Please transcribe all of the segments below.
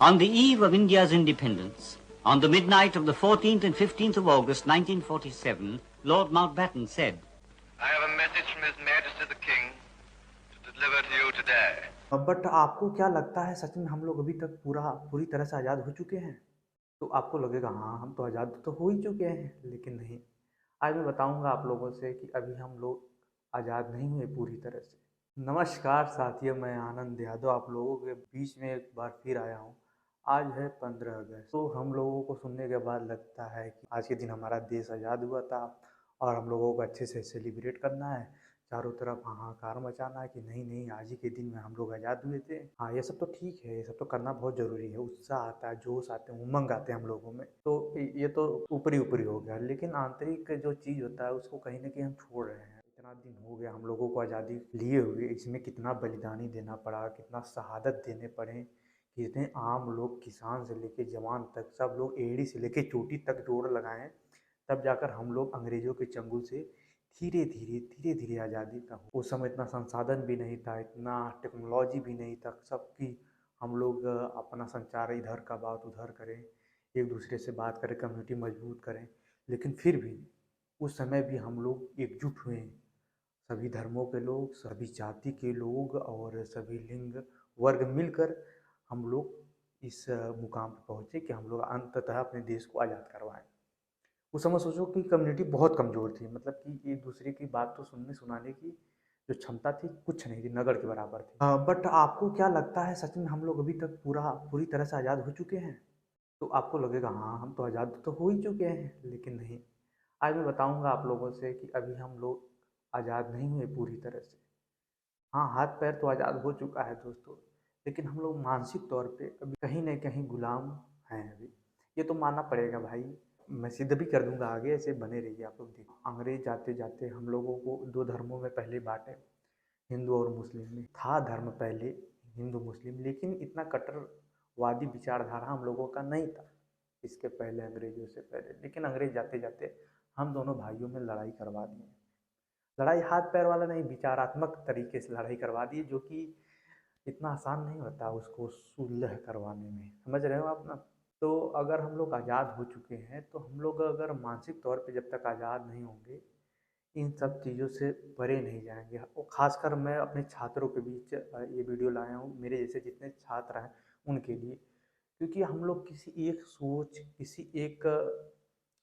On the eve of India's independence, on the midnight of the 14th and 15th of August 1947, Lord Mountbatten said, I have a message from His Majesty the King to deliver to you today. But आपको क्या लगता है सच में हम लोग अभी तक पूरी तरह से आज़ाद हो चुके हैं? तो आपको लगेगा हाँ, हम तो आज़ाद तो हो ही चुके हैं, लेकिन नहीं। आज मैं बताऊंगा आप लोगों से कि अभी हम लोग आज़ाद नहीं हुए पूरी तरह से। नमस्कार साथियों, मैं आनंद यादव आप लोगों के बीच में एक बार फिर आया हूँ। आज है 15 अगस्त, तो हम लोगों को सुनने के बाद लगता है कि आज के दिन हमारा देश आज़ाद हुआ था और हम लोगों को अच्छे से सेलिब्रेट करना है, चारों तरफ हाहाकार मचाना है कि नहीं नहीं आज ही के दिन में हम लोग आज़ाद हुए थे। हाँ, ये सब तो ठीक है, ये सब तो करना बहुत ज़रूरी है। उत्साह आता है, जोश आते हैं, उमंग आते हैं हम लोगों में, तो ये तो ऊपरी ऊपरी हो गया, लेकिन आंतरिक जो चीज़ होता है उसको कहीं ना कहीं हम छोड़ रहे हैं। इतना दिन हो गया हम लोगों को आज़ादी लिए हुए, इसमें कितना बलिदानी देना पड़ा, कितना शहादत देने पड़े, कितने आम लोग, किसान से लेके जवान तक, सब लोग एड़ी से लेके चोटी तक जोड़ लगाए, तब जाकर हम लोग अंग्रेजों के चंगुल से धीरे धीरे आज़ादी का। उस समय इतना संसाधन भी नहीं था, इतना टेक्नोलॉजी भी नहीं था, सबकी हम लोग अपना संचार इधर का बात उधर करें, एक दूसरे से बात करें, कम्युनिटी मजबूत करें, लेकिन फिर भी उस समय भी हम लोग एकजुट हुए। सभी धर्मों के लोग, सभी जाति के लोग और सभी लिंग वर्ग मिलकर हम लोग इस मुकाम पर पहुँचे कि हम लोग अंततः अपने देश को आज़ाद करवाएं। उस समय सोचो कि कम्युनिटी बहुत कमज़ोर थी, मतलब कि एक दूसरे की बात तो सुनने सुनाने की जो क्षमता थी कुछ नहीं थी, नगड़ के बराबर थी। बट आपको क्या लगता है सच में हम लोग अभी तक पूरी तरह से आज़ाद हो चुके हैं? तो आपको लगेगा हाँ, हम तो आज़ाद तो हो ही चुके हैं, लेकिन नहीं। आज मैं बताऊंगा आप लोगों से कि अभी हम लोग आज़ाद नहीं हुए पूरी तरह से। हाँ, हाथ पैर तो आज़ाद हो चुका है दोस्तों, लेकिन हम लोग मानसिक तौर पे अभी कहीं न कहीं गुलाम हैं अभी। ये तो मानना पड़ेगा भाई। मैं सिद्ध भी कर दूंगा आगे, ऐसे बने रहिए आप लोग। देखो, अंग्रेज जाते जाते हम लोगों को दो धर्मों में पहले बांटे, हिंदू और मुस्लिम में। था धर्म पहले हिंदू मुस्लिम, लेकिन इतना कट्टरवादी विचारधारा हम लोगों का नहीं था इसके पहले, अंग्रेजों से पहले। लेकिन अंग्रेज जाते जाते हम दोनों भाइयों में लड़ाई करवा दिए। लड़ाई हाथ पैर वाला नहीं, विचारात्मक तरीके से लड़ाई करवा दी, जो कि इतना आसान नहीं होता उसको सुलह करवाने में, समझ रहे हो आप ना। तो अगर हम लोग आज़ाद हो चुके हैं तो हम लोग अगर मानसिक तौर पे जब तक आज़ाद नहीं होंगे, इन सब चीज़ों से परे नहीं जाएंगे। और ख़ासकर मैं अपने छात्रों के बीच ये वीडियो लाया हूँ, मेरे जैसे जितने छात्र हैं उनके लिए, क्योंकि हम लोग किसी एक सोच, किसी एक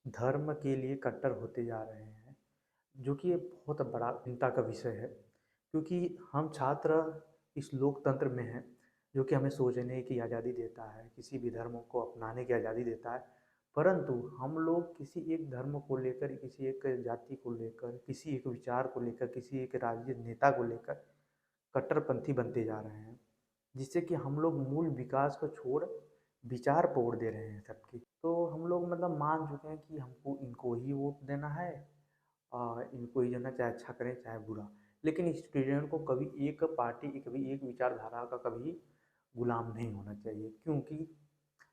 धर्म के लिए कट्टर होते जा रहे हैं, जो कि ये बहुत बड़ा चिंता का विषय है। क्योंकि हम छात्र इस लोकतंत्र में हैं जो कि हमें सोचने की आज़ादी देता है, किसी भी धर्म को अपनाने की आज़ादी देता है, परंतु हम लोग किसी एक धर्म को लेकर, किसी एक जाति को लेकर, किसी एक विचार को लेकर, किसी एक राजनीतिक नेता को लेकर कट्टरपंथी बनते जा रहे हैं, जिससे कि हम लोग मूल विकास को छोड़ विचार पर ओर दे रहे हैं सबकी। तो हम लोग मतलब मान चुके हैं कि हमको इनको ही वोट देना है, इनको ही जो है चाहे अच्छा करें चाहे बुरा। लेकिन स्टूडेंट को कभी एक पार्टी की, कभी एक विचारधारा का कभी गुलाम नहीं होना चाहिए, क्योंकि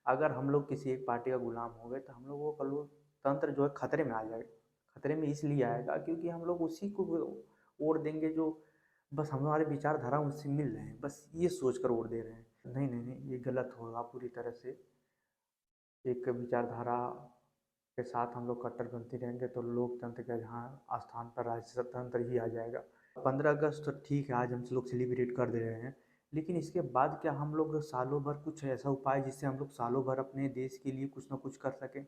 अगर हम लोग किसी एक पार्टी का गुलाम हो गए तो हम लोगों का लोकतंत्र जो है खतरे में आ जाएगा। खतरे में इसलिए आएगा क्योंकि हम लोग उसी को वोट देंगे जो बस हमारे विचारधारा उनसे मिल रहे हैं, बस ये सोच कर वोट दे रहे हैं। नहीं नहीं नहीं, ये गलत होगा पूरी तरह से। एक विचारधारा के साथ हम लोग कट्टरपंथी रहेंगे तो लोकतंत्र के जहाँ स्थान पर राजतंत्र ही आ जाएगा। 15 अगस्त तो ठीक है, आज हम लोग सेलिब्रेट कर दे रहे हैं, लेकिन इसके बाद क्या हम लोग सालों भर कुछ ऐसा उपाय जिससे हम लोग सालों भर अपने देश के लिए कुछ ना कुछ कर सकें?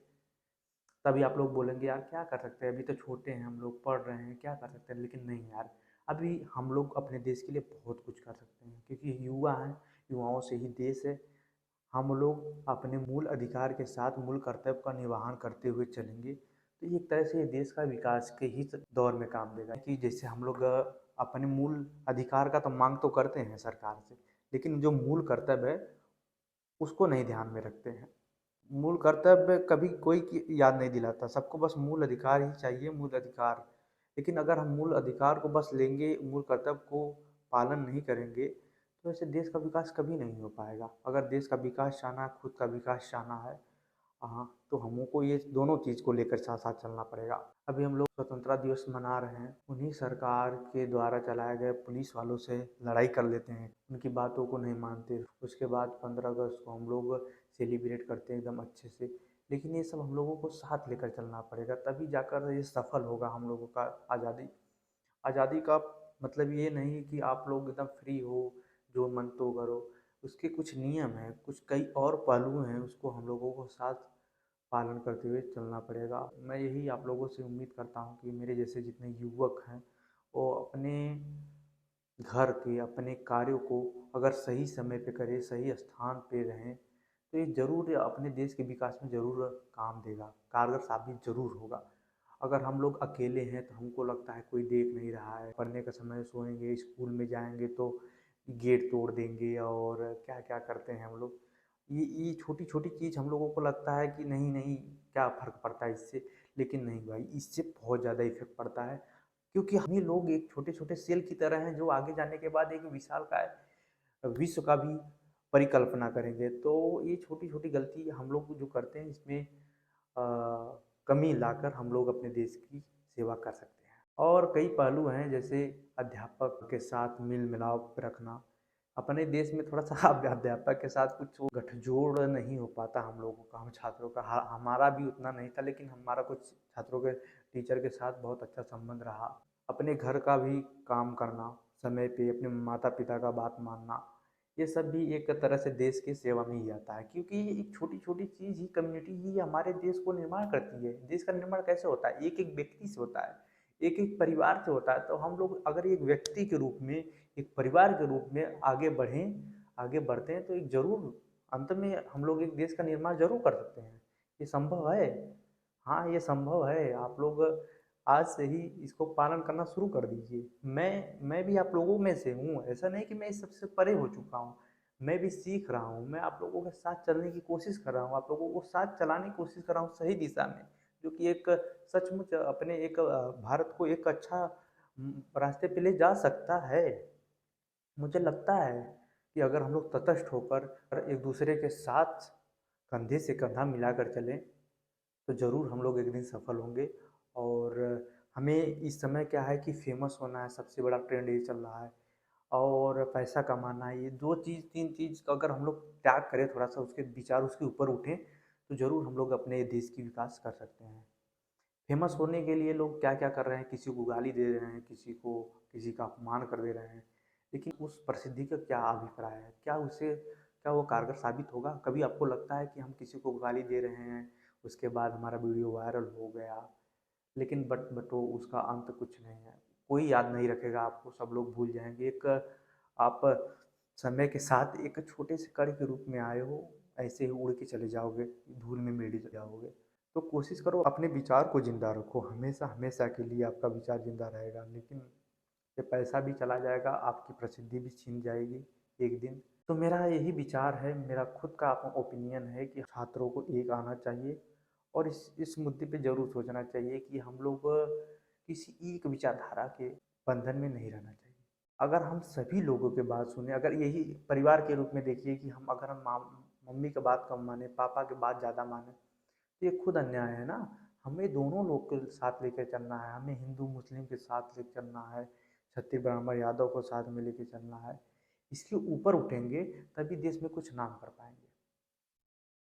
तभी आप लोग बोलेंगे यार क्या कर सकते हैं, अभी तो छोटे हैं हम लोग, पढ़ रहे हैं, क्या कर सकते हैं। लेकिन नहीं यार, अभी हम लोग अपने देश के लिए बहुत कुछ कर सकते हैं, क्योंकि युवा हैं, युवाओं से ही देश है। हम लोग अपने मूल अधिकार के साथ मूल कर्तव्य का निर्वहन करते हुए चलेंगे तो ये एक तरह से ये देश का विकास के ही दौर में काम देगा। कि जैसे हम लोग अपने मूल अधिकार का तो मांग तो करते हैं सरकार से, लेकिन जो मूल कर्तव्य है उसको नहीं ध्यान में रखते हैं। मूल कर्तव्य कभी कोई याद नहीं दिलाता, सबको बस मूल अधिकार ही चाहिए, मूल अधिकार। लेकिन अगर हम मूल अधिकार को बस लेंगे, मूल कर्तव्य को पालन नहीं करेंगे, तो ऐसे देश का विकास कभी नहीं हो पाएगा। अगर देश का विकास चाहना है, खुद का विकास चाहना है, हाँ, तो हमको ये दोनों चीज़ को लेकर साथ साथ चलना पड़ेगा। अभी हम लोग स्वतंत्रता दिवस मना रहे हैं, उन्हीं सरकार के द्वारा चलाए गए पुलिस वालों से लड़ाई कर लेते हैं, उनकी बातों को नहीं मानते। उसके बाद 15 अगस्त को हम लोग सेलिब्रेट करते हैं एकदम अच्छे से। लेकिन ये सब हम लोगों को साथ लेकर चलना पड़ेगा, तभी जाकर ये सफल होगा हम लोगों का आज़ादी। आज़ादी का मतलब ये नहीं कि आप लोग एकदम फ्री हो, जो मन तो करो। उसके कुछ नियम हैं, कुछ कई और पहलू हैं, उसको हम लोगों को साथ पालन करते हुए चलना पड़ेगा। मैं यही आप लोगों से उम्मीद करता हूँ कि मेरे जैसे जितने युवक हैं, वो अपने घर के, अपने कार्यों को अगर सही समय पे करें, सही स्थान पे रहें, तो ये ज़रूर अपने देश के विकास में ज़रूर काम देगा, कारगर साबित ज़रूर होगा। अगर हम लोग अकेले हैं तो हमको लगता है कोई देख नहीं रहा है, पढ़ने का समय सोएंगे, स्कूल में जाएंगे तो गेट तोड़ देंगे और क्या क्या करते हैं हम लोग। ये छोटी छोटी चीज़ हम लोगों को लगता है कि नहीं नहीं, क्या फ़र्क पड़ता है इससे, लेकिन नहीं भाई, इससे बहुत ज़्यादा इफेक्ट पड़ता है। क्योंकि हम ही लोग एक छोटे छोटे सेल की तरह हैं, जो आगे जाने के बाद एक विशालकाय विश्व का भी परिकल्पना करेंगे। तो ये छोटी छोटी गलती हम लोग जो करते हैं, इसमें कमी लाकर हम लोग अपने देश की सेवा कर सकते हैं। और कई पहलू हैं, जैसे अध्यापक के साथ मेल मिलाप रखना। अपने देश में थोड़ा सा अध्यापक के साथ कुछ वो गठजोड़ नहीं हो पाता हम लोगों का, हम छात्रों का। हमारा भी उतना नहीं था, लेकिन हमारा कुछ छात्रों के टीचर के साथ बहुत अच्छा संबंध रहा। अपने घर का भी काम करना समय पे, अपने माता पिता का बात मानना, ये सब भी एक तरह से देश की सेवा में ही आता है। क्योंकि ये एक छोटी छोटी चीज़ ही, कम्युनिटी ही हमारे देश को निर्माण करती है। देश का निर्माण कैसे होता है? एक एक व्यक्ति से होता है, एक एक परिवार से होता है। तो हम लोग अगर एक व्यक्ति के रूप में, एक परिवार के रूप में आगे बढ़ें, आगे बढ़ते हैं, तो एक ज़रूर अंत में हम लोग एक देश का निर्माण ज़रूर कर सकते हैं। ये संभव है। हाँ, ये संभव है। आप लोग आज से ही इसको पालन करना शुरू कर दीजिए। मैं भी आप लोगों में से हूँ, ऐसा नहीं कि मैं इस सबसे परे हो चुका हूँ। मैं भी सीख रहा हूँ, मैं आप लोगों के साथ चलने की कोशिश कर रहा हूँ, आप लोगों को साथ चलाने की कोशिश कर रहा हूँ सही दिशा में, जो कि एक सचमुच अपने एक भारत को एक अच्छा रास्ते पे ले जा सकता है। मुझे लगता है कि अगर हम लोग तटस्थ होकर एक दूसरे के साथ कंधे से कंधा मिलाकर चलें, तो ज़रूर हम लोग एक दिन सफल होंगे। और हमें इस समय क्या है कि फेमस होना है, सबसे बड़ा ट्रेंड ये चल रहा है, और पैसा कमाना है। ये 2 चीज़ 3 चीज़ का अगर हम लोग त्याग करें, थोड़ा-सा उसके विचार उसके ऊपर उठें, तो ज़रूर हम लोग अपने देश की विकास कर सकते हैं। फेमस होने के लिए लोग क्या-क्या कर रहे हैं, किसी को गाली दे रहे हैं, किसी का अपमान कर दे रहे हैं। लेकिन उस प्रसिद्धि का क्या अभिप्राय है? क्या वो कारगर साबित होगा? कभी आपको लगता है कि हम किसी को गाली दे रहे हैं, उसके बाद हमारा वीडियो वायरल हो गया, लेकिन बट वो उसका अंत कुछ नहीं है। कोई याद नहीं रखेगा आपको, सब लोग भूल जाएँगे। एक आप समय के साथ एक छोटे से कण के रूप में आए हो, ऐसे ही उड़ के चले जाओगे, धूल में मिल जाओगे। तो कोशिश करो अपने विचार को ज़िंदा रखो, हमेशा हमेशा के लिए आपका विचार ज़िंदा रहेगा। लेकिन ये पैसा भी चला जाएगा, आपकी प्रसिद्धि भी छिन जाएगी एक दिन। तो मेरा यही विचार है, मेरा खुद का ओपिनियन है कि छात्रों को एक आना चाहिए, और इस मुद्दे पे ज़रूर सोचना चाहिए कि हम लोग किसी एक विचारधारा के बंधन में नहीं रहना चाहिए। अगर हम सभी लोगों की बात सुने, अगर यही परिवार के रूप में देखिए कि अगर हम मम्मी की बात कम माने, पापा की बात ज़्यादा माने, तो ये खुद अन्याय है ना। हमें दोनों लोग के साथ लेकर चलना है, हमें हिंदू मुस्लिम के साथ लेकर चलना है, क्षत्रिय ब्राह्मण यादव को साथ में लेके चलना है। इसके ऊपर उठेंगे तभी देश में कुछ नाम कर पाएंगे।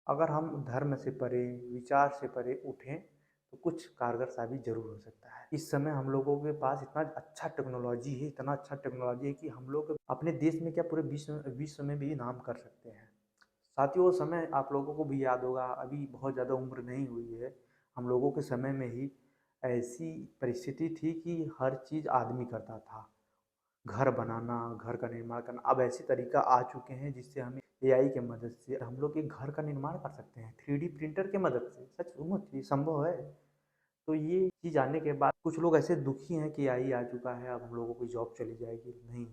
अगर हम धर्म से परे, विचार से परे उठें, तो कुछ कारगर साबित ज़रूर हो सकता है। इस समय हम लोगों के पास इतना अच्छा टेक्नोलॉजी है, इतना अच्छा टेक्नोलॉजी है कि हम लोग अपने देश में क्या पूरे विश्व में भी नाम कर सकते हैं। साथियों, वो समय आप लोगों को भी याद होगा, अभी बहुत ज़्यादा उम्र नहीं हुई है, हम लोगों के समय में ही ऐसी परिस्थिति थी कि हर चीज़ आदमी करता था। घर बनाना, घर का निर्माण करना, अब ऐसे तरीका आ चुके हैं जिससे हमें एआई की मदद से हम लोग एक घर का निर्माण कर सकते हैं, 3D प्रिंटर की मदद से। सचमुच ये संभव है। तो ये चीज़ आने के बाद कुछ लोग ऐसे दुखी हैं कि एआई आ चुका है, अब हम लोगों की जॉब चली जाएगी। नहीं,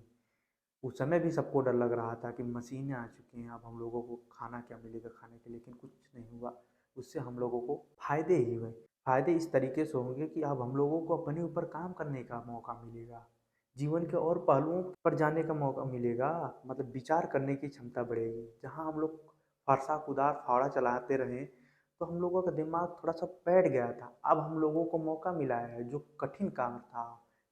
उस समय भी सबको डर लग रहा था कि मशीनें आ चुकी हैं, अब हम लोगों को खाना क्या मिलेगा खाने के लिए, लेकिन कुछ नहीं हुआ। उससे हम लोगों को फ़ायदे ही हुए। फ़ायदे इस तरीके से होंगे कि अब हम लोगों को अपने ऊपर काम करने का मौका मिलेगा, जीवन के और पहलुओं पर जाने का मौका मिलेगा, मतलब विचार करने की क्षमता बढ़ेगी। जहाँ हम लोग फरसा कुदार फावड़ा चलाते रहें, तो हम लोगों का दिमाग थोड़ा सा बैठ गया था। अब हम लोगों को मौका मिला है, जो कठिन काम था,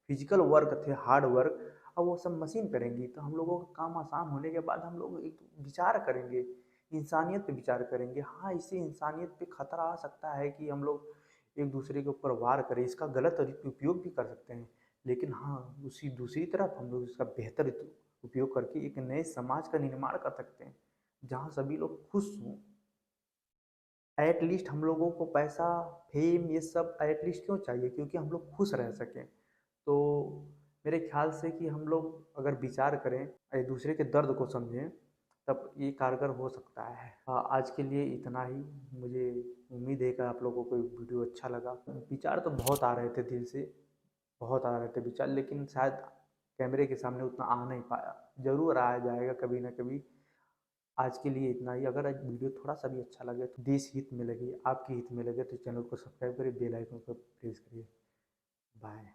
फिजिकल वर्क थे, हार्ड वर्क, अब वो सब मशीन करेंगी। तो हम लोगों का काम आसान होने के बाद हम लोग एक विचार करेंगे, इंसानियत पे विचार करेंगे। हाँ, इससे इंसानियत पे खतरा आ सकता है कि हम लोग एक दूसरे के ऊपर वार करें, इसका गलत उपयोग भी कर सकते हैं। लेकिन हाँ, उसी दूसरी तरफ हम लोग इसका बेहतर उपयोग करके एक नए समाज का निर्माण कर सकते हैं, जहाँ सभी लोग खुश हों। एट लीस्ट हम लोगों को पैसा, फेम, ये सब एट लीस्ट क्यों चाहिए? क्योंकि हम लोग खुश रह सकें। तो मेरे ख्याल से कि हम लोग अगर विचार करें, एक दूसरे के दर्द को समझें, तब ये कारगर हो सकता है। आज के लिए इतना ही। मुझे उम्मीद है कि आप लोगों को ये वीडियो अच्छा लगा। विचार तो बहुत आ रहे थे दिल से, बहुत आ रहे थे विचार, लेकिन शायद कैमरे के सामने उतना आ नहीं पाया। ज़रूर आया जाएगा कभी ना कभी। आज के लिए इतना ही। अगर आज वीडियो थोड़ा सा भी अच्छा लगे तो देश हित में लगे, आपके हित में लगे, तो चैनल को सब्सक्राइब करिए, बेल आइकन को प्रेस करिए। बाय।